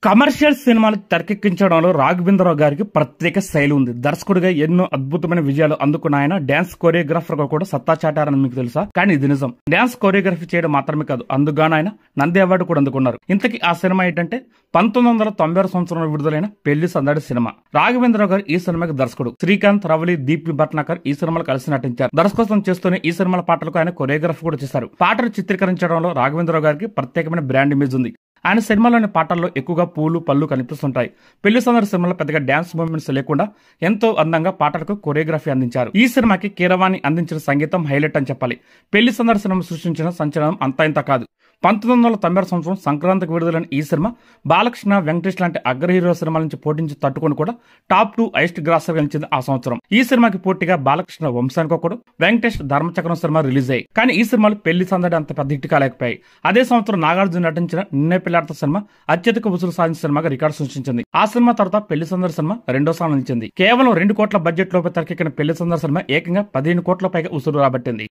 Commercial సినిమాలు తెరకెక్కించడంలో రాఘవేంద్రరావు గారికి ప్రత్యేక శైలి ఉంది. దర్శకుడిగా ఎన్నో అద్భుతమైన విజయాలు అందుకున్న ఆయన డాన్స్ కొరియోగ్రాఫర్ గా కూడా సత్తా చాటారని మీకు తెలుసా? కానీ ఇది నిజం. డాన్స్ కొరియోగ్రఫీ చేయడం మాత్రమే కాదు, అందుగాను ఆయన నంది అవార్డు కూడా అందుకున్నారు. ఇంతకీ ఆ సినిమా ఏంటంటే 1996 సంవత్సరంలో విడుదలైన పెళ్లి సందడి సినిమా. రాఘవేంద్రరావు గారు ఈ సినిమాకి దర్శకుడు. శ్రీకాంత్, రవలి, దీప్తి భట్నాకర్ ఈ సినిమాలో కలిసి నటించారు. దర్శకత్వం చేస్తూనే ఈ సినిమాల పాటలకు ఆయన కొరియోగ్రఫీ కూడా చేశారు. పాటలు చిత్రీకరించడంలో రాఘవేంద్రరావు గారికి ప్రత్యేకమైన బ్రాండ్ ఇమేజ్ ఉంది. ఆయన సినిమాలోని పాటల్లో ఎక్కువగా పూలు పళ్ళు కనిపిస్తుంటాయి. పెళ్లి సందడి సినిమాలో పెద్దగా డాన్స్ మూవ్మెంట్స్ లేకుండా ఎంతో అందంగా పాటలకు కొరియోగ్రఫీ అందించారు. ఈ సినిమాకి కీరవాణి అందించిన సంగీతం హైలైట్ అని చెప్పాలి. పెళ్లి సందడి సినిమా సృష్టించిన సంచలనం అంతా ఇంత కాదు. 1996 సంవత్సరం సంక్రాంతికి విడుదలైన ఈ సినిమా బాలకృష్ణ, వెంకటేష్ లాంటి అగ్ర హీరో సినిమాల నుంచి పోటించి తట్టుకొని కూడా టాప్ 2 హైయెస్ట్ గ్రాసర్ గెలిచింది ఆ సంవత్సరం. ఈ సినిమాకి పోటీగా బాలకృష్ణ వంశానికి ఒకడు, వెంకటేష్ ధర్మచక్రం సినిమా రిలీజ్ అయ్యాయి. కానీ ఈ సినిమాలు పెళ్లి సందడి అంత పెద్ద హిట్ కాలేకపోయాయి. అదే సంవత్సరం నాగార్జున నటించిన నిన్నే పెళ్లాడత సినిమా అత్యధిక వసూలు సాధించిన సినిమాగా రికార్డు సృష్టించింది. ఆ సినిమా తర్వాత పెళ్లి సందడి సినిమా రెండో స్థానం నిలిచింది. కేవలం 2 కోట్ల బడ్జెట్ లోపల తెరకెక్కిన పెళ్లి సందడి సినిమా ఏకంగా 15 కోట్ల పైగా వసూలు రాబట్టింది.